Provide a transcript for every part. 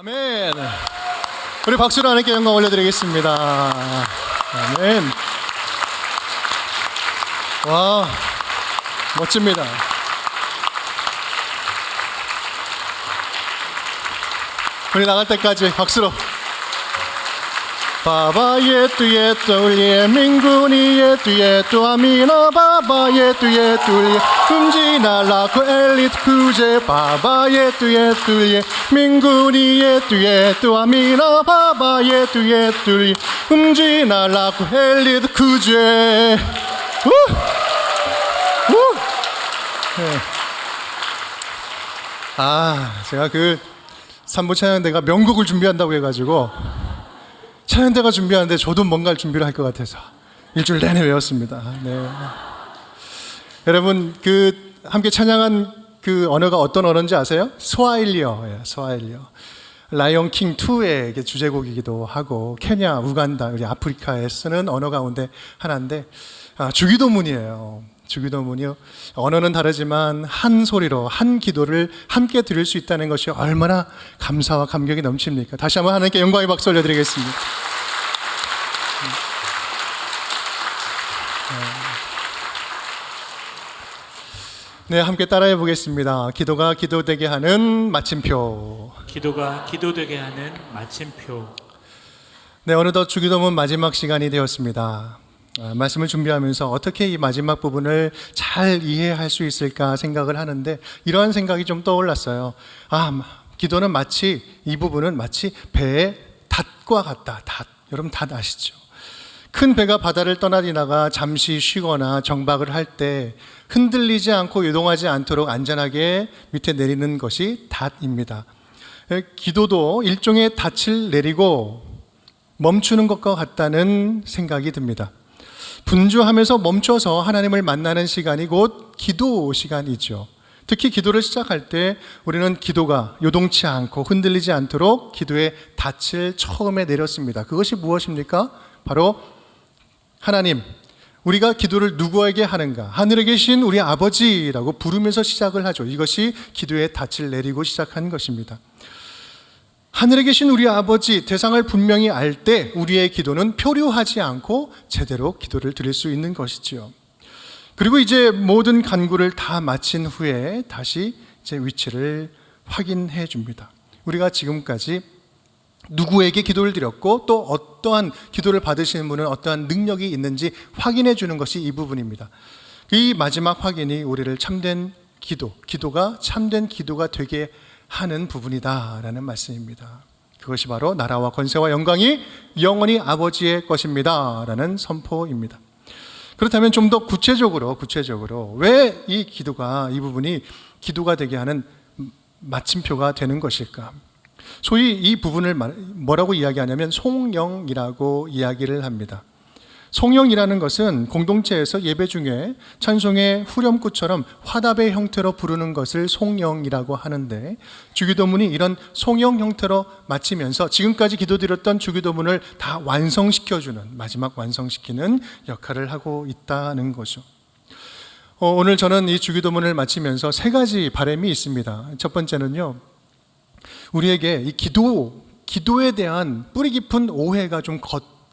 아멘. 우리 박수로 하나님께 영광 올려드리겠습니다. 아멘. 와, 멋집니다. 우리 나갈 때까지 박수로. 바바 예뚜 예뚜 민군이 예뚜 예뚜 아미나 바바 예뚜 예뚜 흠지날라코 엘리트 쿠제 바바 예뚜 예뚜 민군이 예뚜 예뚜 아미나 바바 예뚜 예뚜 흠지날라코 엘리트 쿠제. 제가 그 3부 찬양대가 명곡을 준비한다고 해가지고 찬양대가 준비하는데 저도 뭔가를 준비를 할 것 같아서 일주일 내내 외웠습니다. 네. 여러분 그 함께 찬양한 그 언어가 어떤 언어인지 아세요? 스와힐리어. 스와힐리어. 라이온 킹 2의 주제곡이기도 하고 케냐, 우간다, 우리 아프리카에 쓰는 언어 가운데 하나인데 주기도문이에요. 주기도문이요. 언어는 다르지만 한 소리로 한 기도를 함께 드릴 수 있다는 것이 얼마나 감사와 감격이 넘칩니까? 다시 한번 하나님께 영광의 박수 올려드리겠습니다. 네, 함께 따라해 보겠습니다. 기도가 기도되게 하는 마침표. 기도가 기도되게 하는 마침표. 네, 어느덧 주기도문 마지막 시간이 되었습니다. 말씀을 준비하면서 어떻게 이 마지막 부분을 잘 이해할 수 있을까 생각을 하는데 이러한 생각이 좀 떠올랐어요. 기도는 마치 이 부분은 마치 배의 닷과 같다. 닷. 여러분 닷 아시죠? 큰 배가 바다를 떠나다가 잠시 쉬거나 정박을 할 때 흔들리지 않고 요동하지 않도록 안전하게 밑에 내리는 것이 닷입니다. 기도도 일종의 닷을 내리고 멈추는 것과 같다는 생각이 듭니다. 분주하면서 멈춰서 하나님을 만나는 시간이 곧 기도 시간이죠. 특히 기도를 시작할 때 우리는 기도가 요동치 않고 흔들리지 않도록 기도의 닻을 처음에 내렸습니다. 그것이 무엇입니까? 바로 하나님, 우리가 기도를 누구에게 하는가? 하늘에 계신 우리 아버지라고 부르면서 시작을 하죠. 이것이 기도의 닻을 내리고 시작한 것입니다. 하늘에 계신 우리 아버지, 대상을 분명히 알 때 우리의 기도는 표류하지 않고 제대로 기도를 드릴 수 있는 것이지요. 그리고 이제 모든 간구를 다 마친 후에 다시 제 위치를 확인해 줍니다. 우리가 지금까지 누구에게 기도를 드렸고 또 어떠한 기도를 받으시는 분은 어떠한 능력이 있는지 확인해 주는 것이 이 부분입니다. 이 마지막 확인이 우리를 참된 기도가 참된 기도가 되게 하는 부분이다라는 말씀입니다. 그것이 바로 나라와 권세와 영광이 영원히 아버지의 것입니다 라는 선포입니다. 그렇다면 좀 더 구체적으로 왜 이 부분이 기도가 되게 하는 마침표가 되는 것일까? 소위 이 부분을 뭐라고 이야기하냐면 송영이라고 이야기를 합니다. 송영이라는 것은 공동체에서 예배 중에 찬송의 후렴구처럼 화답의 형태로 부르는 것을 송영이라고 하는데 주기도문이 이런 송영 형태로 마치면서 지금까지 기도드렸던 주기도문을 다 완성시켜주는, 마지막 완성시키는 역할을 하고 있다는 거죠. 오늘 저는 이 주기도문을 마치면서 3가지 바람이 있습니다. 첫 번째는요, 우리에게 이 기도에 대한 뿌리 깊은 오해가 좀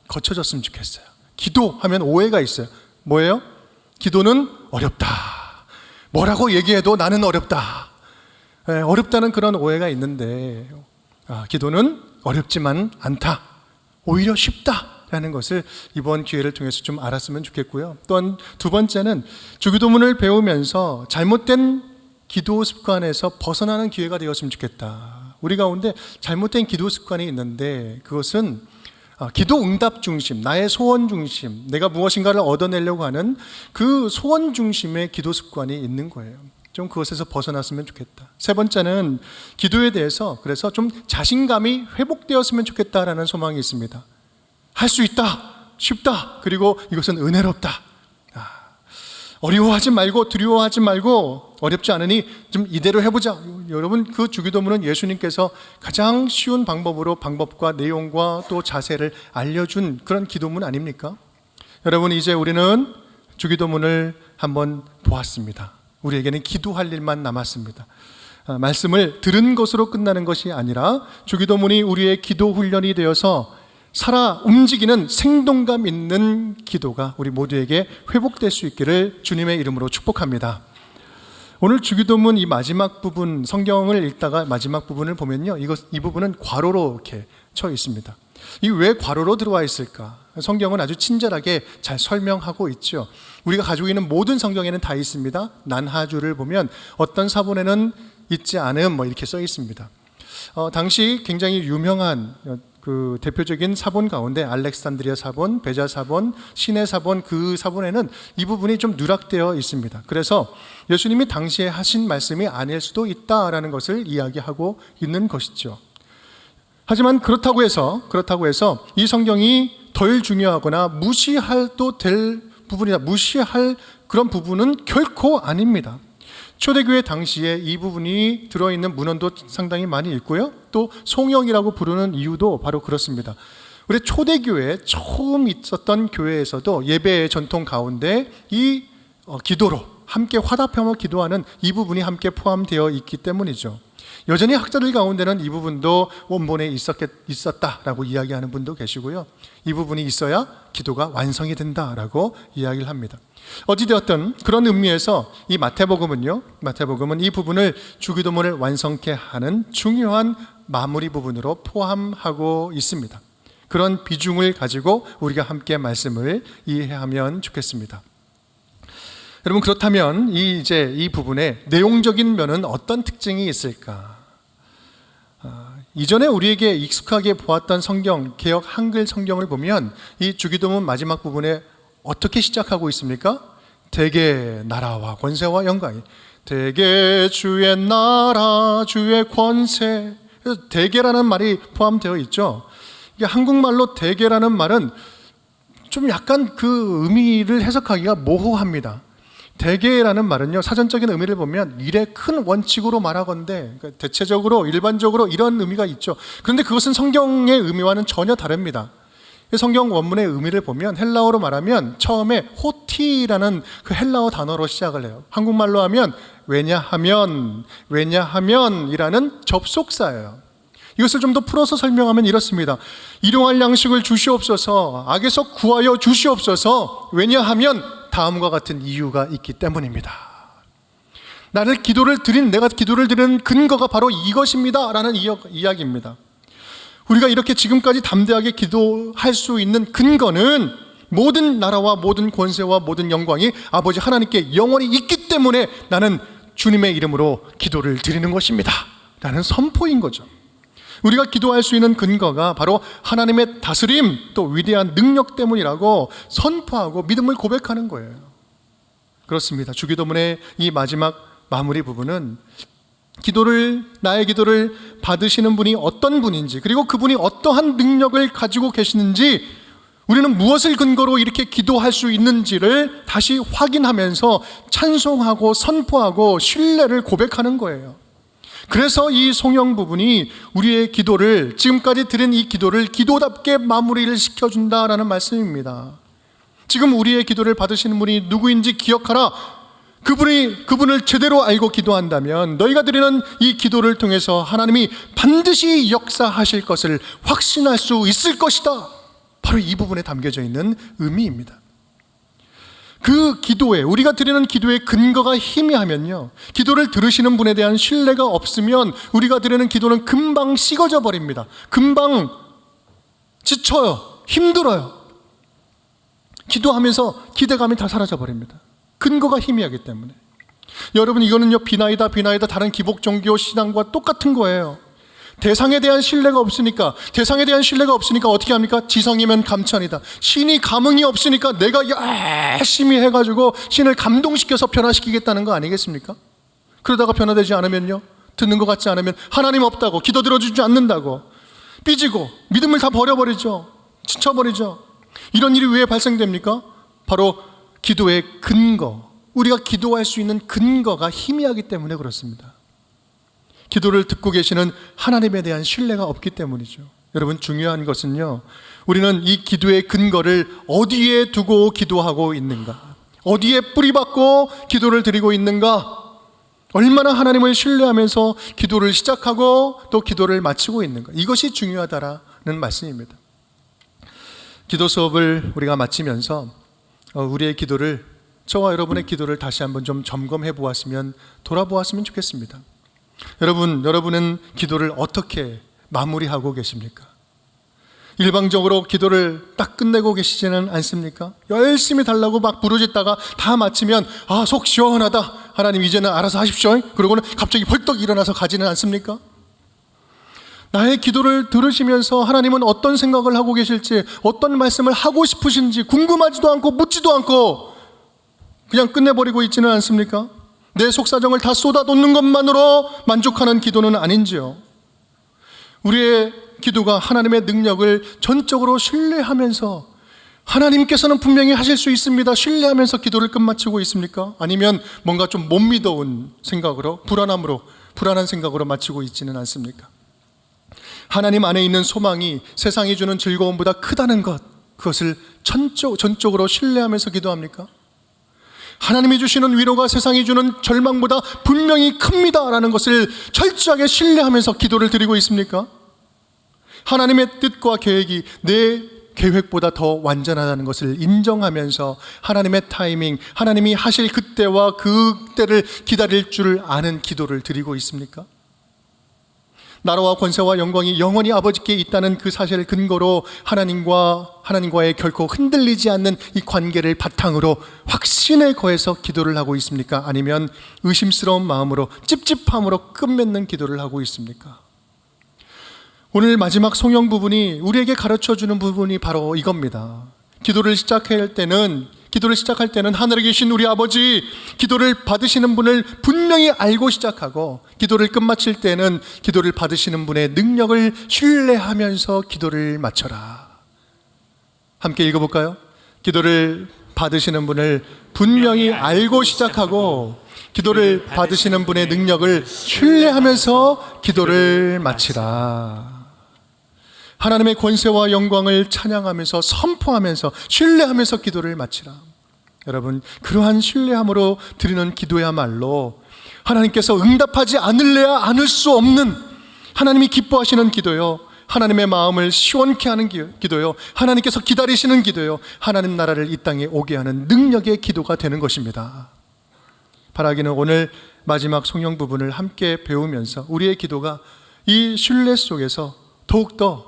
거쳐졌으면 좋겠어요. 기도하면 오해가 있어요. 뭐예요? 기도는 어렵다. 뭐라고 얘기해도 나는 어렵다. 어렵다는 그런 오해가 있는데 기도는 어렵지만 않다. 오히려 쉽다라는 것을 이번 기회를 통해서 좀 알았으면 좋겠고요. 또한 두 번째는 주기도문을 배우면서 잘못된 기도 습관에서 벗어나는 기회가 되었으면 좋겠다. 우리 가운데 잘못된 기도 습관이 있는데 그것은 기도 응답 중심, 나의 소원 중심, 내가 무엇인가를 얻어내려고 하는 그 소원 중심의 기도 습관이 있는 거예요. 좀 그것에서 벗어났으면 좋겠다. 세 번째는 기도에 대해서 그래서 좀 자신감이 회복되었으면 좋겠다라는 소망이 있습니다. 할 수 있다, 쉽다, 그리고 이것은 은혜롭다. 어려워하지 말고 두려워하지 말고 어렵지 않으니 좀 이대로 해보자. 여러분 그 주기도문은 예수님께서 가장 쉬운 방법과 내용과 또 자세를 알려준 그런 기도문 아닙니까? 여러분 이제 우리는 주기도문을 한번 보았습니다. 우리에게는 기도할 일만 남았습니다. 말씀을 들은 것으로 끝나는 것이 아니라 주기도문이 우리의 기도 훈련이 되어서 살아 움직이는 생동감 있는 기도가 우리 모두에게 회복될 수 있기를 주님의 이름으로 축복합니다. 오늘 주기도문 이 마지막 부분, 성경을 읽다가 마지막 부분을 보면요, 이 부분은 괄호로 이렇게 쳐 있습니다. 이 왜 괄호로 들어와 있을까? 성경은 아주 친절하게 잘 설명하고 있죠. 우리가 가지고 있는 모든 성경에는 다 있습니다. 난하주를 보면 어떤 사본에는 있지 않음 이렇게 써 있습니다. 당시 굉장히 유명한 그 대표적인 사본 가운데 알렉산드리아 사본, 베자 사본, 시내 사본, 그 사본에는 이 부분이 좀 누락되어 있습니다. 그래서 예수님이 당시에 하신 말씀이 아닐 수도 있다라는 것을 이야기하고 있는 것이죠. 하지만 그렇다고 해서 이 성경이 덜 중요하거나 무시해도 될 부분이다, 무시할 그런 부분은 결코 아닙니다. 초대교회 당시에 이 부분이 들어있는 문헌도 상당히 많이 있고요, 또 송영이라고 부르는 이유도 바로 그렇습니다. 우리 초대교회 처음 있었던 교회에서도 예배의 전통 가운데 이 기도로 함께 화답하며 기도하는 이 부분이 함께 포함되어 있기 때문이죠. 여전히 학자들 가운데는 이 부분도 원본에 있었다라고 이야기하는 분도 계시고요, 이 부분이 있어야 기도가 완성이 된다라고 이야기를 합니다. 어찌되었든 그런 의미에서 이 마태복음은 이 부분을 주기도문을 완성케 하는 중요한 마무리 부분으로 포함하고 있습니다. 그런 비중을 가지고 우리가 함께 말씀을 이해하면 좋겠습니다. 여러분, 그렇다면 이 부분의 내용적인 면은 어떤 특징이 있을까? 이전에 우리에게 익숙하게 보았던 성경, 개역 한글 성경을 보면 이 주기도문 마지막 부분에 어떻게 시작하고 있습니까? 대개 나라와 권세와 영광이, 대개 주의 나라 주의 권세. 그래서 대개라는 말이 포함되어 있죠. 이게 한국말로 대개라는 말은 좀 약간 그 의미를 해석하기가 모호합니다. 대개라는 말은요, 사전적인 의미를 보면 일의 큰 원칙으로 말하건대, 그러니까 대체적으로 일반적으로 이런 의미가 있죠. 그런데 그것은 성경의 의미와는 전혀 다릅니다. 성경 원문의 의미를 보면 헬라어로 말하면 처음에 호티라는 그 헬라어 단어로 시작을 해요. 한국말로 하면 왜냐하면이라는 접속사예요. 이것을 좀 더 풀어서 설명하면 이렇습니다. 일용할 양식을 주시옵소서, 악에서 구하여 주시옵소서, 왜냐하면 다음과 같은 이유가 있기 때문입니다. 내가 기도를 드리는 근거가 바로 이것입니다 라는 이야기입니다. 우리가 이렇게 지금까지 담대하게 기도할 수 있는 근거는 모든 나라와 모든 권세와 모든 영광이 아버지 하나님께 영원히 있기 때문에 나는 주님의 이름으로 기도를 드리는 것입니다 라는 선포인 거죠. 우리가 기도할 수 있는 근거가 바로 하나님의 다스림, 또 위대한 능력 때문이라고 선포하고 믿음을 고백하는 거예요. 그렇습니다. 주기도문의 이 마지막 마무리 부분은 나의 기도를 받으시는 분이 어떤 분인지, 그리고 그분이 어떠한 능력을 가지고 계시는지, 우리는 무엇을 근거로 이렇게 기도할 수 있는지를 다시 확인하면서 찬송하고 선포하고 신뢰를 고백하는 거예요. 그래서 이 송영 부분이 우리의 기도를, 지금까지 드린 이 기도를 기도답게 마무리를 시켜준다라는 말씀입니다. 지금 우리의 기도를 받으시는 분이 누구인지 기억하라. 그분을 제대로 알고 기도한다면 너희가 드리는 이 기도를 통해서 하나님이 반드시 역사하실 것을 확신할 수 있을 것이다. 바로 이 부분에 담겨져 있는 의미입니다. 그 기도에, 우리가 드리는 기도의 근거가 희미하면요, 기도를 들으시는 분에 대한 신뢰가 없으면 우리가 드리는 기도는 금방 식어져 버립니다. 금방 지쳐요. 힘들어요. 기도하면서 기대감이 다 사라져 버립니다. 근거가 희미하기 때문에. 여러분, 이거는요, 비나이다 다른 기복 종교 신앙과 똑같은 거예요. 대상에 대한 신뢰가 없으니까 어떻게 합니까? 지성이면 감천이다. 신이 감흥이 없으니까 내가 열심히 해가지고 신을 감동시켜서 변화시키겠다는 거 아니겠습니까? 그러다가 변화되지 않으면요, 듣는 것 같지 않으면 하나님 없다고, 기도 들어주지 않는다고 삐지고 믿음을 다 버려버리죠. 지쳐버리죠. 이런 일이 왜 발생됩니까? 바로 기도의 근거, 우리가 기도할 수 있는 근거가 희미하기 때문에 그렇습니다. 기도를 듣고 계시는 하나님에 대한 신뢰가 없기 때문이죠. 여러분, 중요한 것은요, 우리는 이 기도의 근거를 어디에 두고 기도하고 있는가, 어디에 뿌리박고 기도를 드리고 있는가, 얼마나 하나님을 신뢰하면서 기도를 시작하고 또 기도를 마치고 있는가. 이것이 중요하다라는 말씀입니다. 기도 수업을 우리가 마치면서 우리의 기도를, 저와 여러분의 기도를 다시 한번 좀 점검해 보았으면, 돌아보았으면 좋겠습니다. 여러분은 기도를 어떻게 마무리하고 계십니까? 일방적으로 기도를 딱 끝내고 계시지는 않습니까? 열심히 달라고 막 부르짖다가 다 마치면 속 시원하다, 하나님 이제는 알아서 하십시오, 그러고는 갑자기 벌떡 일어나서 가지는 않습니까? 나의 기도를 들으시면서 하나님은 어떤 생각을 하고 계실지, 어떤 말씀을 하고 싶으신지 궁금하지도 않고 묻지도 않고 그냥 끝내버리고 있지는 않습니까? 내 속사정을 다 쏟아놓는 것만으로 만족하는 기도는 아닌지요. 우리의 기도가 하나님의 능력을 전적으로 신뢰하면서, 하나님께서는 분명히 하실 수 있습니다, 신뢰하면서 기도를 끝마치고 있습니까? 아니면 뭔가 좀 못 믿어온 생각으로, 불안한 생각으로 마치고 있지는 않습니까? 하나님 안에 있는 소망이 세상이 주는 즐거움보다 크다는 것, 그것을 전적으로 신뢰하면서 기도합니까? 하나님이 주시는 위로가 세상이 주는 절망보다 분명히 큽니다라는 것을 철저하게 신뢰하면서 기도를 드리고 있습니까? 하나님의 뜻과 계획이 내 계획보다 더 완전하다는 것을 인정하면서 하나님의 타이밍, 하나님이 하실 그때와 그때를 기다릴 줄 아는 기도를 드리고 있습니까? 나라와 권세와 영광이 영원히 아버지께 있다는 그 사실을 근거로 하나님과의 결코 흔들리지 않는 이 관계를 바탕으로 확신에 거해서 기도를 하고 있습니까? 아니면 의심스러운 마음으로, 찝찝함으로 끝맺는 기도를 하고 있습니까? 오늘 마지막 성경 부분이 우리에게 가르쳐주는 부분이 바로 이겁니다. 기도를 시작할 때는 하늘에 계신 우리 아버지, 기도를 받으시는 분을 분명히 알고 시작하고, 기도를 끝마칠 때는 기도를 받으시는 분의 능력을 신뢰하면서 기도를 마쳐라. 함께 읽어볼까요? 기도를 받으시는 분을 분명히 알고 시작하고, 기도를 받으시는 분의 능력을 신뢰하면서 기도를 마치라. 하나님의 권세와 영광을 찬양하면서, 선포하면서, 신뢰하면서 기도를 마치라. 여러분, 그러한 신뢰함으로 드리는 기도야말로 하나님께서 응답하지 않을래야 않을 수 없는, 하나님이 기뻐하시는 기도요, 하나님의 마음을 시원케 하는 기도요, 하나님께서 기다리시는 기도요, 하나님 나라를 이 땅에 오게 하는 능력의 기도가 되는 것입니다. 바라기는 오늘 마지막 성경 부분을 함께 배우면서 우리의 기도가 이 신뢰 속에서 더욱더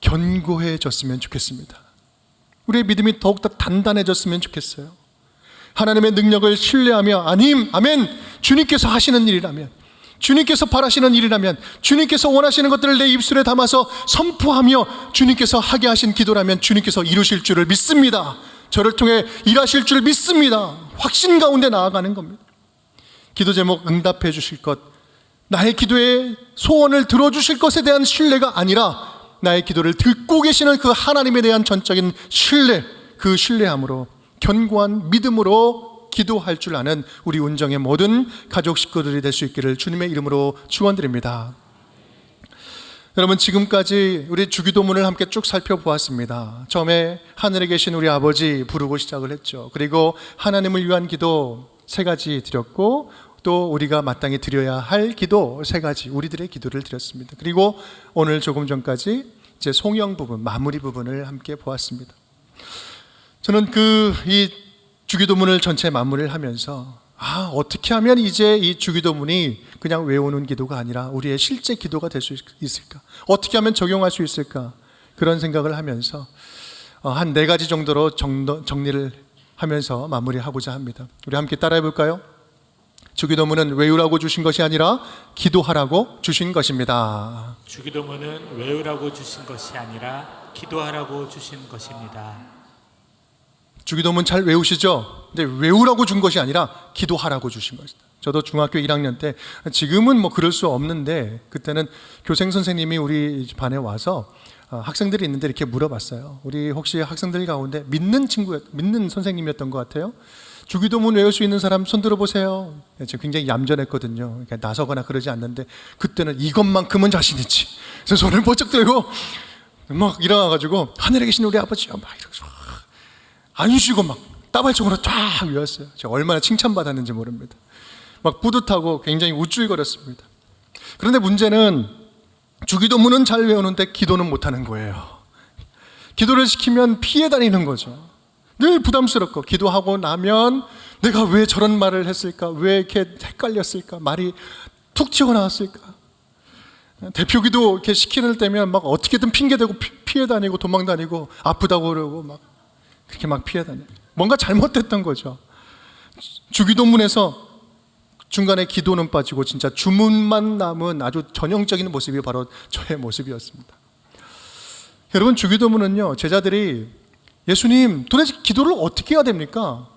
견고해졌으면 좋겠습니다. 우리의 믿음이 더욱더 단단해졌으면 좋겠어요. 하나님의 능력을 신뢰하며, 아멘, 주님께서 하시는 일이라면, 주님께서 바라시는 일이라면, 주님께서 원하시는 것들을 내 입술에 담아서 선포하며 주님께서 하게 하신 기도라면 주님께서 이루실 줄을 믿습니다. 저를 통해 일하실 줄 믿습니다. 확신 가운데 나아가는 겁니다. 기도 제목 응답해 주실 것, 나의 기도의 소원을 들어주실 것에 대한 신뢰가 아니라 나의 기도를 듣고 계시는 그 하나님에 대한 전적인 신뢰, 그 신뢰함으로 견고한 믿음으로 기도할 줄 아는 우리 운정의 모든 가족 식구들이 될 수 있기를 주님의 이름으로 축원드립니다. 여러분, 지금까지 우리 주기도문을 함께 쭉 살펴보았습니다. 처음에 하늘에 계신 우리 아버지 부르고 시작을 했죠. 그리고 하나님을 위한 기도 3가지 드렸고, 또 우리가 마땅히 드려야 할 기도 3가지, 우리들의 기도를 드렸습니다. 그리고 오늘 조금 전까지 이제 송영 부분, 마무리 부분을 함께 보았습니다. 저는 이 주기도문을 전체 마무리를 하면서 어떻게 하면 이제 이 주기도문이 그냥 외우는 기도가 아니라 우리의 실제 기도가 될 수 있을까? 어떻게 하면 적용할 수 있을까? 그런 생각을 하면서 한 4가지 정도로 정리를 하면서 마무리하고자 합니다. 우리 함께 따라해 볼까요? 주기도문은 외우라고 주신 것이 아니라 기도하라고 주신 것입니다. 주기도문은 외우라고 주신 것이 아니라 기도하라고 주신 것입니다. 주기도문 잘 외우시죠? 근데 외우라고 준 것이 아니라 기도하라고 주신 것이다. 저도 중학교 1학년 때, 지금은 뭐 그럴 수 없는데 그때는 교생 선생님이 우리 반에 와서 학생들이 있는데 이렇게 물어봤어요. 우리 혹시 학생들 가운데 믿는 선생님이었던 것 같아요. 주기도문 외울 수 있는 사람 손 들어보세요. 제가 굉장히 얌전했거든요. 그러니까 나서거나 그러지 않는데 그때는 이것만큼은 자신 있지. 그래서 손을 번쩍 들고 막 일어나가지고 하늘에 계신 우리 아버지요 막 이러면서 안 쉬고 막 따발총으로 쫙 외웠어요. 제가 얼마나 칭찬받았는지 모릅니다. 막 뿌듯하고 굉장히 우쭐거렸습니다. 그런데 문제는 주기도문은 잘 외우는데 기도는 못하는 거예요. 기도를 시키면 피해 다니는 거죠. 늘 부담스럽고, 기도하고 나면 내가 왜 저런 말을 했을까? 왜 이렇게 헷갈렸을까? 말이 툭 튀어나왔을까? 대표기도 이렇게 시키는 때면 막 어떻게든 핑계대고 피해 다니고 도망 다니고 아프다고 그러고 막 그렇게 막 피해 다니고 뭔가 잘못됐던 거죠. 주기도문에서 중간에 기도는 빠지고 진짜 주문만 남은 아주 전형적인 모습이 바로 저의 모습이었습니다. 여러분, 주기도문은요, 제자들이 예수님 도대체 기도를 어떻게 해야 됩니까?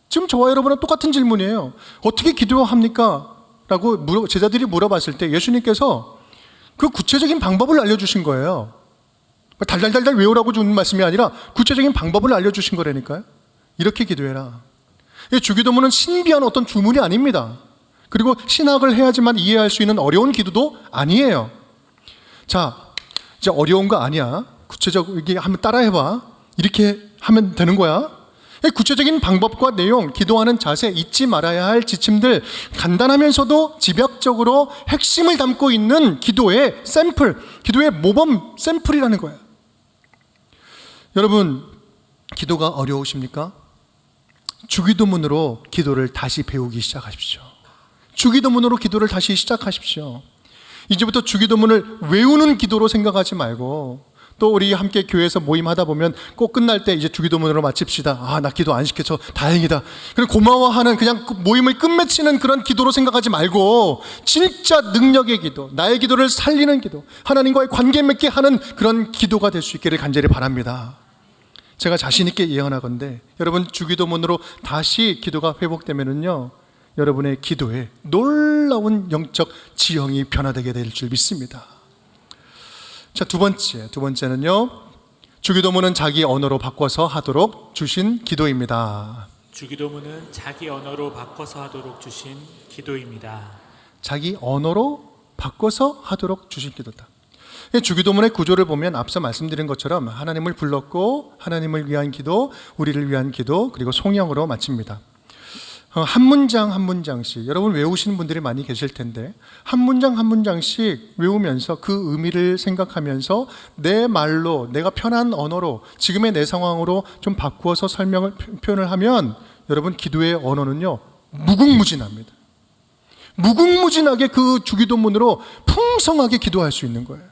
지금 저와 여러분은 똑같은 질문이에요. 어떻게 기도합니까? 라고 제자들이 물어봤을 때 예수님께서 그 구체적인 방법을 알려주신 거예요. 달달달달 외우라고 준 말씀이 아니라 구체적인 방법을 알려주신 거라니까요. 이렇게 기도해라. 주기도문은 신비한 어떤 주문이 아닙니다. 그리고 신학을 해야지만 이해할 수 있는 어려운 기도도 아니에요. 자, 이제 어려운 거 아니야. 구체적으로 이게 한번 따라해봐. 이렇게 하면 되는 거야. 구체적인 방법과 내용, 기도하는 자세, 잊지 말아야 할 지침들, 간단하면서도 집약적으로 핵심을 담고 있는 기도의 샘플, 기도의 모범 샘플이라는 거예요. 여러분, 기도가 어려우십니까? 주기도문으로 기도를 다시 배우기 시작하십시오. 주기도문으로 기도를 다시 시작하십시오. 이제부터 주기도문을 외우는 기도로 생각하지 말고, 또 우리 함께 교회에서 모임하다 보면 꼭 끝날 때 이제 주기도문으로 마칩시다. 아, 나 기도 안 시켜서 다행이다. 그리고 고마워하는, 그냥 모임을 끝맺히는 그런 기도로 생각하지 말고 진짜 능력의 기도, 나의 기도를 살리는 기도, 하나님과의 관계 맺게 하는 그런 기도가 될 수 있기를 간절히 바랍니다. 제가 자신 있게 예언하건대 여러분, 주기도문으로 다시 기도가 회복되면은요, 여러분의 기도에 놀라운 영적 지형이 변화되게 될 줄 믿습니다. 자, 두 번째는요, 주기도문은 자기 언어로 바꿔서 하도록 주신 기도입니다. 주기도문은 자기 언어로 바꿔서 하도록 주신 기도입니다. 자기 언어로 바꿔서 하도록 주신 기도다. 주기도문의 구조를 보면 앞서 말씀드린 것처럼 하나님을 불렀고, 하나님을 위한 기도, 우리를 위한 기도, 그리고 송영으로 마칩니다. 한 문장 한 문장씩, 여러분 외우시는 분들이 많이 계실 텐데 한 문장 한 문장씩 외우면서 그 의미를 생각하면서 내 말로, 내가 편한 언어로, 지금의 내 상황으로 좀 바꾸어서 표현을 하면 여러분, 기도의 언어는요, 무궁무진합니다. 무궁무진하게 그 주기도문으로 풍성하게 기도할 수 있는 거예요.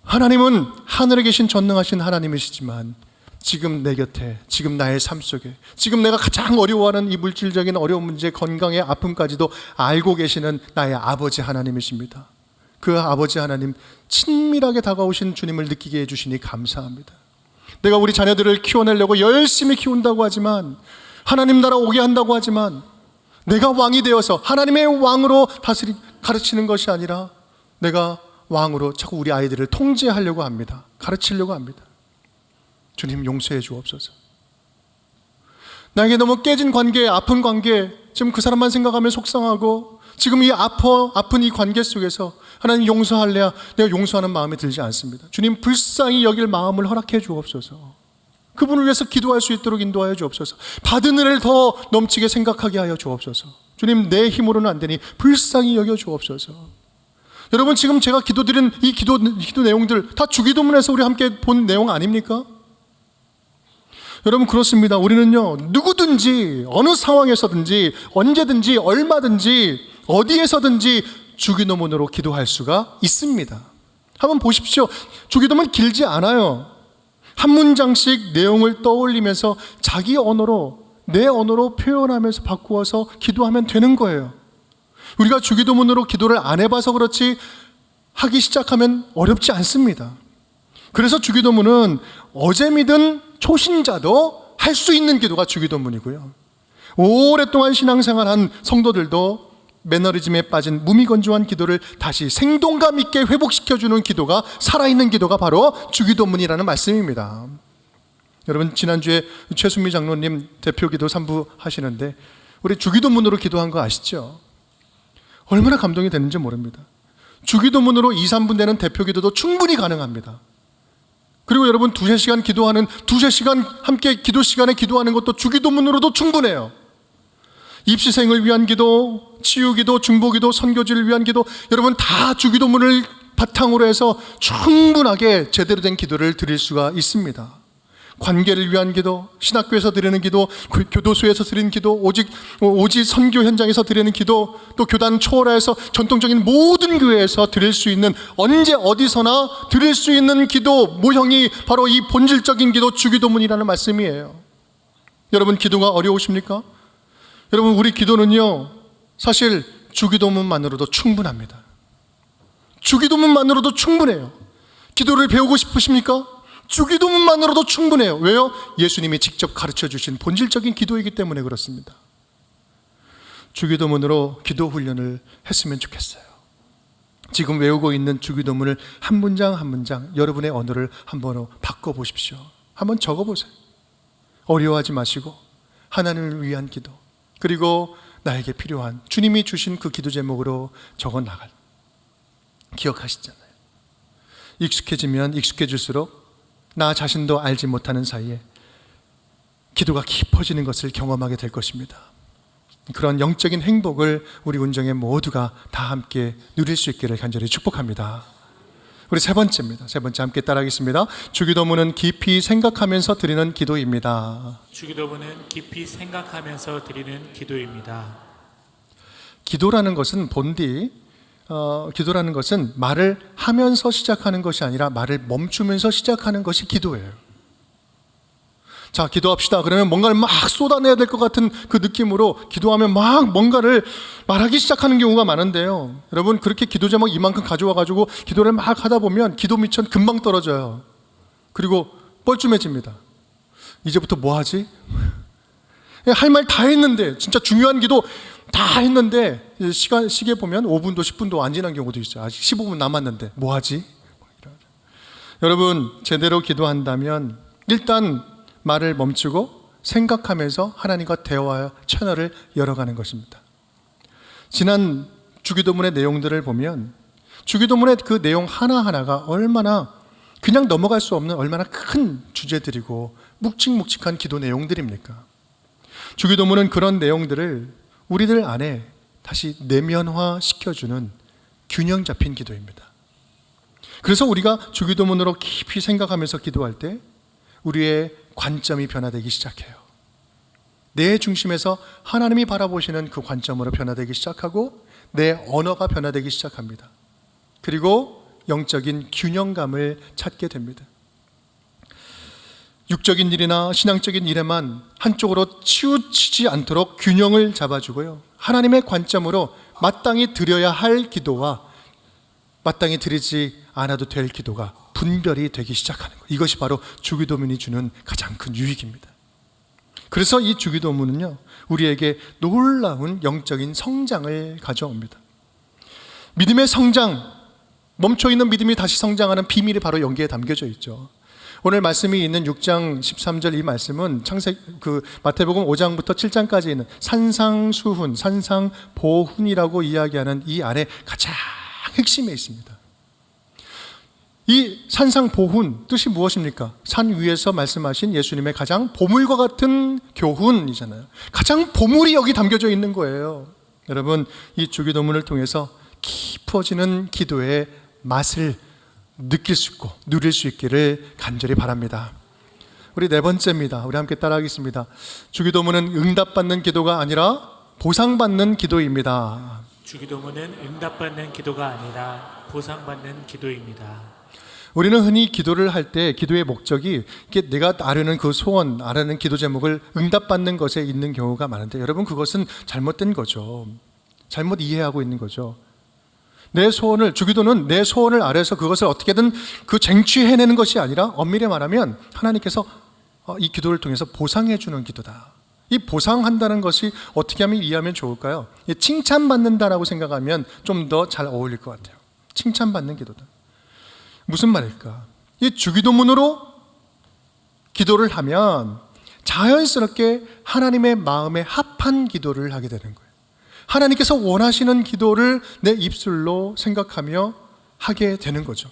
하나님은 하늘에 계신 전능하신 하나님이시지만 지금 내 곁에, 지금 나의 삶 속에, 지금 내가 가장 어려워하는 이 물질적인 어려운 문제, 건강의 아픔까지도 알고 계시는 나의 아버지 하나님이십니다. 그 아버지 하나님, 친밀하게 다가오신 주님을 느끼게 해주시니 감사합니다. 내가 우리 자녀들을 키워내려고 열심히 키운다고 하지만, 하나님 나라 오게 한다고 하지만, 내가 왕이 되어서 하나님의 왕으로 가르치는 것이 아니라 내가 왕으로 자꾸 우리 아이들을 통제하려고 합니다. 가르치려고 합니다. 주님, 용서해 주옵소서. 나에게 너무 깨진 관계, 아픈 관계, 지금 그 사람만 생각하면 속상하고, 지금 이 아픈 이 관계 속에서 하나님 용서할래야 내가 용서하는 마음이 들지 않습니다. 주님, 불쌍히 여길 마음을 허락해 주옵소서. 그분을 위해서 기도할 수 있도록 인도하여 주옵소서. 받은 은혜를 더 넘치게 생각하게 하여 주옵소서. 주님, 내 힘으로는 안 되니 불쌍히 여겨 주옵소서. 여러분, 지금 제가 기도드린 이 기도 내용들 다 주기도문에서 우리 함께 본 내용 아닙니까? 여러분, 그렇습니다. 우리는요, 누구든지 어느 상황에서든지 언제든지 얼마든지 어디에서든지 주기도문으로 기도할 수가 있습니다. 한번 보십시오. 주기도문 길지 않아요. 한 문장씩 내용을 떠올리면서 자기 언어로, 내 언어로 표현하면서 바꾸어서 기도하면 되는 거예요. 우리가 주기도문으로 기도를 안 해봐서 그렇지 하기 시작하면 어렵지 않습니다. 그래서 주기도문은 어제 믿은 초신자도 할 수 있는 기도가 주기도문이고요, 오랫동안 신앙생활한 성도들도 매너리즘에 빠진 무미건조한 기도를 다시 생동감 있게 회복시켜주는 기도가, 살아있는 기도가 바로 주기도문이라는 말씀입니다. 여러분, 지난주에 최순미 장로님 대표기도 3부 하시는데 우리 주기도문으로 기도한 거 아시죠? 얼마나 감동이 되는지 모릅니다. 주기도문으로 2, 3분 되는 대표기도도 충분히 가능합니다. 그리고 여러분, 2-3시간 기도하는, 2-3시간 함께 기도 시간에 기도하는 것도 주기도문으로도 충분해요. 입시생을 위한 기도, 치유기도, 중보기도, 선교지를 위한 기도, 여러분 다 주기도문을 바탕으로 해서 충분하게 제대로 된 기도를 드릴 수가 있습니다. 관계를 위한 기도, 신학교에서 드리는 기도, 교도소에서 드리는 기도, 오직 선교 현장에서 드리는 기도, 또 교단 초월해서 전통적인 모든 교회에서 드릴 수 있는, 언제 어디서나 드릴 수 있는 기도 모형이 바로 이 본질적인 기도, 주기도문이라는 말씀이에요. 여러분 기도가 어려우십니까? 여러분 우리 기도는요 사실 주기도문만으로도 충분합니다. 주기도문만으로도 충분해요. 기도를 배우고 싶으십니까? 주기도문만으로도 충분해요. 왜요? 예수님이 직접 가르쳐 주신 본질적인 기도이기 때문에 그렇습니다. 주기도문으로 기도 훈련을 했으면 좋겠어요. 지금 외우고 있는 주기도문을 한 문장 한 문장 여러분의 언어를 한번 바꿔보십시오. 한번 적어보세요. 어려워하지 마시고 하나님을 위한 기도, 그리고 나에게 필요한 주님이 주신 그 기도 제목으로 적어 나갈, 기억하시잖아요. 익숙해지면 익숙해질수록 나 자신도 알지 못하는 사이에 기도가 깊어지는 것을 경험하게 될 것입니다. 그런 영적인 행복을 우리 운정의 모두가 다 함께 누릴 수 있기를 간절히 축복합니다. 우리 세 번째입니다. 세 번째 함께 따라하겠습니다. 주기도문은 깊이 생각하면서 드리는 기도입니다. 주기도문은 깊이 생각하면서 드리는 기도입니다. 기도라는 것은 본디 기도라는 것은 말을 하면서 시작하는 것이 아니라 말을 멈추면서 시작하는 것이 기도예요. 자, 기도합시다. 그러면 뭔가를 막 쏟아내야 될 것 같은 그 느낌으로 기도하면 막 뭔가를 말하기 시작하는 경우가 많은데요. 여러분 그렇게 기도 제목 이만큼 가져와가지고 기도를 막 하다 보면 기도 미천 금방 떨어져요. 그리고 뻘쭘해집니다. 이제부터 뭐 하지? 할 말 다 했는데, 진짜 중요한 기도 다 했는데 시계 보면 5분도 10분도 안 지난 경우도 있어요. 아직 15분 남았는데 뭐 하지? 여러분 제대로 기도한다면 일단 말을 멈추고 생각하면서 하나님과 대화의 채널을 열어가는 것입니다. 지난 주기도문의 내용들을 보면 주기도문의 그 내용 하나하나가 얼마나 그냥 넘어갈 수 없는 얼마나 큰 주제들이고 묵직묵직한 기도 내용들입니까? 주기도문은 그런 내용들을 우리들 안에 다시 내면화 시켜주는 균형 잡힌 기도입니다. 그래서 우리가 주기도문으로 깊이 생각하면서 기도할 때 우리의 관점이 변화되기 시작해요. 내 중심에서 하나님이 바라보시는 그 관점으로 변화되기 시작하고 내 언어가 변화되기 시작합니다. 그리고 영적인 균형감을 찾게 됩니다. 육적인 일이나 신앙적인 일에만 한쪽으로 치우치지 않도록 균형을 잡아주고요. 하나님의 관점으로 마땅히 드려야 할 기도와 마땅히 드리지 않아도 될 기도가 분별이 되기 시작하는 거예요. 이것이 바로 주기도문이 주는 가장 큰 유익입니다. 그래서 이 주기도문은요, 우리에게 놀라운 영적인 성장을 가져옵니다. 믿음의 성장, 멈춰있는 믿음이 다시 성장하는 비밀이 바로 여기에 담겨져 있죠. 오늘 말씀이 있는 6장 13절 이 말씀은 마태복음 5장부터 7장까지 있는 산상수훈, 산상보훈이라고 이야기하는 이 안에 가장 핵심에 있습니다. 이 산상보훈 뜻이 무엇입니까? 산 위에서 말씀하신 예수님의 가장 보물과 같은 교훈이잖아요. 가장 보물이 여기 담겨져 있는 거예요. 여러분 이 주기도문을 통해서 깊어지는 기도의 맛을 느낄 수 있고 누릴 수 있기를 간절히 바랍니다. 우리 네 번째입니다. 우리 함께 따라하겠습니다. 주기도문은 응답받는 기도가 아니라 보상받는 기도입니다. 주기도문은 응답받는 기도가 아니라 보상받는 기도입니다. 우리는 흔히 기도를 할 때 기도의 목적이 내가 아뢰는 그 소원, 아뢰는 기도 제목을 응답받는 것에 있는 경우가 많은데 여러분 그것은 잘못된 거죠. 잘못 이해하고 있는 거죠. 내 소원을, 주기도는 내 소원을 아뢰서 그것을 어떻게든 쟁취해내는 것이 아니라 엄밀히 말하면 하나님께서 이 기도를 통해서 보상해 주는 기도다. 이 보상한다는 것이 어떻게 하면 이해하면 좋을까요? 칭찬받는다라고 생각하면 좀 더 잘 어울릴 것 같아요. 칭찬받는 기도다. 무슨 말일까? 이 주기도문으로 기도를 하면 자연스럽게 하나님의 마음에 합한 기도를 하게 되는 거예요. 하나님께서 원하시는 기도를 내 입술로 생각하며 하게 되는 거죠.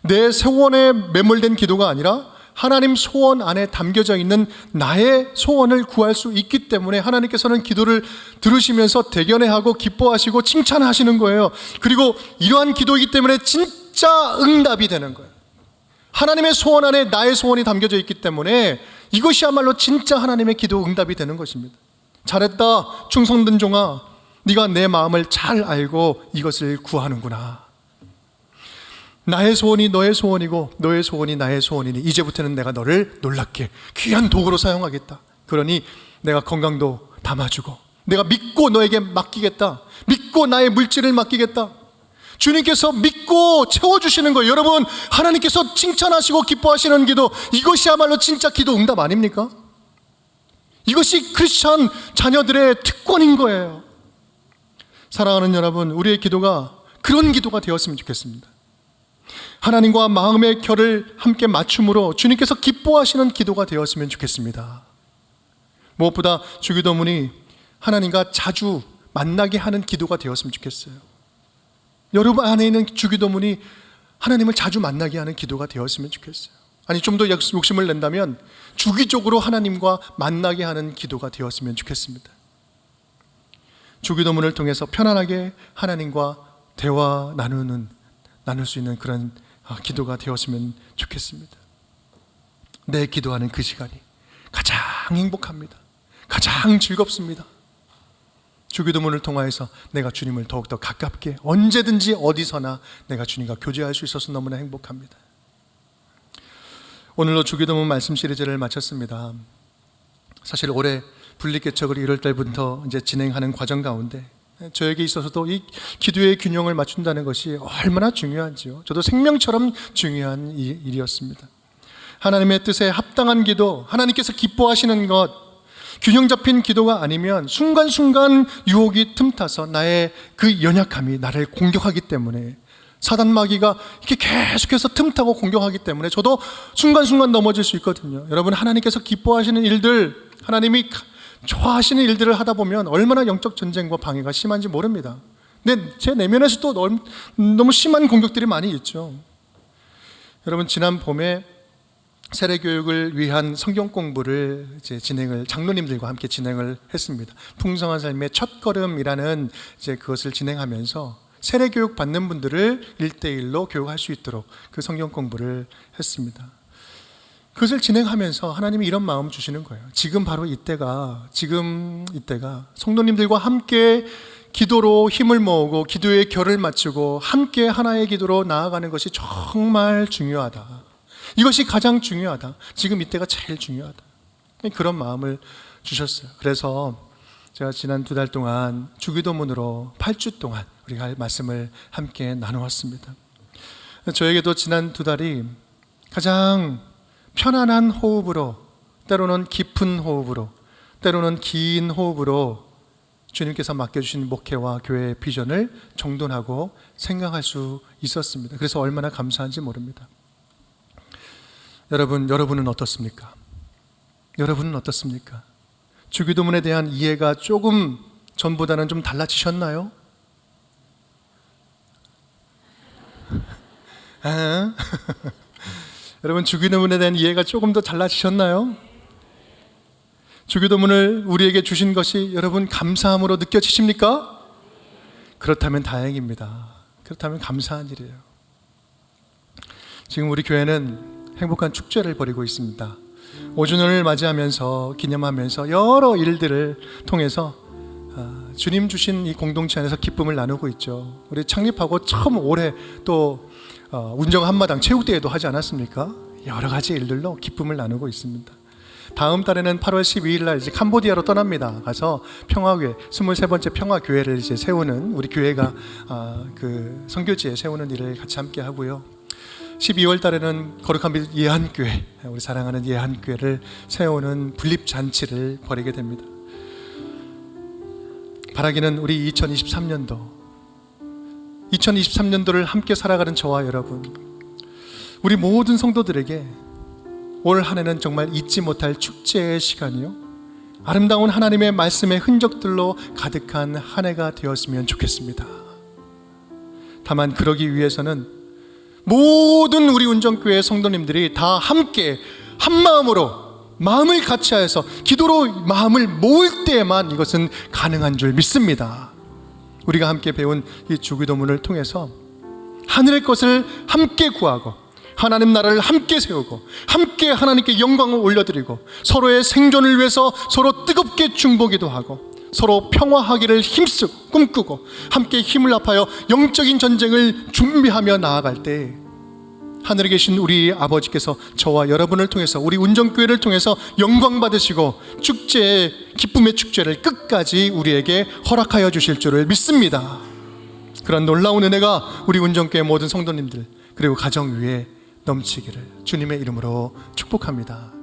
내 소원에 매몰된 기도가 아니라 하나님 소원 안에 담겨져 있는 나의 소원을 구할 수 있기 때문에 하나님께서는 기도를 들으시면서 대견해하고 기뻐하시고 칭찬하시는 거예요. 그리고 이러한 기도이기 때문에 진짜 응답이 되는 거예요. 하나님의 소원 안에 나의 소원이 담겨져 있기 때문에 이것이야말로 진짜 하나님의 기도 응답이 되는 것입니다. 잘했다 충성된 종아, 네가 내 마음을 잘 알고 이것을 구하는구나. 나의 소원이 너의 소원이고 너의 소원이 나의 소원이니 이제부터는 내가 너를 놀랍게 귀한 도구로 사용하겠다. 그러니 내가 건강도 담아주고 내가 믿고 너에게 맡기겠다. 믿고 나의 물질을 맡기겠다. 주님께서 믿고 채워주시는 거예요. 여러분, 하나님께서 칭찬하시고 기뻐하시는 기도, 이것이야말로 진짜 기도 응답 아닙니까? 이것이 크리스찬 자녀들의 특권인 거예요. 사랑하는 여러분, 우리의 기도가 그런 기도가 되었으면 좋겠습니다. 하나님과 마음의 결을 함께 맞춤으로 주님께서 기뻐하시는 기도가 되었으면 좋겠습니다. 무엇보다 주기도문이 하나님과 자주 만나게 하는 기도가 되었으면 좋겠어요. 여러분 안에 있는 주기도문이 하나님을 자주 만나게 하는 기도가 되었으면 좋겠어요. 아니, 좀 더 욕심을 낸다면 주기적으로 하나님과 만나게 하는 기도가 되었으면 좋겠습니다. 주기도문을 통해서 편안하게 하나님과 대화 나눌 수 있는 그런 기도가 되었으면 좋겠습니다. 내 기도하는 그 시간이 가장 행복합니다. 가장 즐겁습니다. 주기도문을 통하여서 내가 주님을 더욱더 가깝게 언제든지 어디서나 내가 주님과 교제할 수 있어서 너무나 행복합니다. 오늘로 주기도문 말씀 시리즈를 마쳤습니다. 사실 올해 분리개척을 1월 달부터 이제 진행하는 과정 가운데 저에게 있어서도 이 기도의 균형을 맞춘다는 것이 얼마나 중요한지요. 저도 생명처럼 중요한 일이었습니다. 하나님의 뜻에 합당한 기도, 하나님께서 기뻐하시는 것, 균형 잡힌 기도가 아니면 순간순간 유혹이 틈타서 나의 그 연약함이 나를 공격하기 때문에, 사단 마귀가 이렇게 계속해서 틈타고 공격하기 때문에 저도 순간순간 넘어질 수 있거든요. 여러분, 하나님께서 기뻐하시는 일들, 하나님이 좋아하시는 일들을 하다 보면 얼마나 영적 전쟁과 방해가 심한지 모릅니다. 근데 제 내면에서도 너무 심한 공격들이 많이 있죠. 여러분, 지난 봄에 세례교육을 위한 성경 공부를 이제 장로님들과 함께 진행을 했습니다. 풍성한 삶의 첫걸음이라는 그것을 진행하면서 세례교육 받는 분들을 1대1로 교육할 수 있도록 그 성경 공부를 했습니다. 그것을 진행하면서 하나님이 이런 마음 주시는 거예요. 지금 이때가 성도님들과 함께 기도로 힘을 모으고 기도의 결을 맞추고 함께 하나의 기도로 나아가는 것이 정말 중요하다. 이것이 가장 중요하다. 지금 이때가 제일 중요하다. 그런 마음을 주셨어요. 그래서 제가 지난 2달 동안 주기도문으로 8주 동안 우리가 말씀을 함께 나누었습니다. 저에게도 지난 2달이 가장 편안한 호흡으로, 때로는 깊은 호흡으로, 때로는 긴 호흡으로 주님께서 맡겨주신 목회와 교회의 비전을 정돈하고 생각할 수 있었습니다. 그래서 얼마나 감사한지 모릅니다. 여러분은 어떻습니까? 여러분은 어떻습니까? 주기도문에 대한 이해가 조금 전보다는 좀 달라지셨나요? 여러분, 주기도문에 대한 이해가 조금 더 달라지셨나요? 주기도문을 우리에게 주신 것이 여러분 감사함으로 느껴지십니까? 그렇다면 다행입니다. 그렇다면 감사한 일이에요. 지금 우리 교회는 행복한 축제를 벌이고 있습니다. 5주년을 맞이하면서 기념하면서 여러 일들을 통해서 주님 주신 이 공동체 안에서 기쁨을 나누고 있죠. 우리 창립하고 처음 올해 또 운정 한마당 체육대회도 하지 않았습니까? 여러 가지 일들로 기쁨을 나누고 있습니다. 다음 달에는 8월 12일 날 이제 캄보디아로 떠납니다. 가서 평화교회 23번째 평화교회를 이제 세우는, 우리 교회가 그 선교지에 세우는 일을 같이 함께 하고요. 12월 달에는 거룩한 빛 예한교회, 우리 사랑하는 예한교회를 세우는 분립잔치를 벌이게 됩니다. 바라기는 우리 2023년도를 함께 살아가는 저와 여러분, 우리 모든 성도들에게 올 한 해는 정말 잊지 못할 축제의 시간이요, 아름다운 하나님의 말씀의 흔적들로 가득한 한 해가 되었으면 좋겠습니다. 다만 그러기 위해서는 모든 우리 운정교회 성도님들이 다 함께 한 마음으로 마음을 같이하여서 기도로 마음을 모을 때에만 이것은 가능한 줄 믿습니다. 우리가 함께 배운 이 주기도문을 통해서 하늘의 것을 함께 구하고 하나님 나라를 함께 세우고 함께 하나님께 영광을 올려드리고 서로의 생존을 위해서 서로 뜨겁게 중보기도 하고 서로 평화하기를 힘쓰고 꿈꾸고 함께 힘을 합하여 영적인 전쟁을 준비하며 나아갈 때 하늘에 계신 우리 아버지께서 저와 여러분을 통해서 우리 운정교회를 통해서 영광 받으시고 축제의 기쁨의 축제를 끝까지 우리에게 허락하여 주실 줄을 믿습니다. 그런 놀라운 은혜가 우리 운정교회 모든 성도님들 그리고 가정 위에 넘치기를 주님의 이름으로 축복합니다.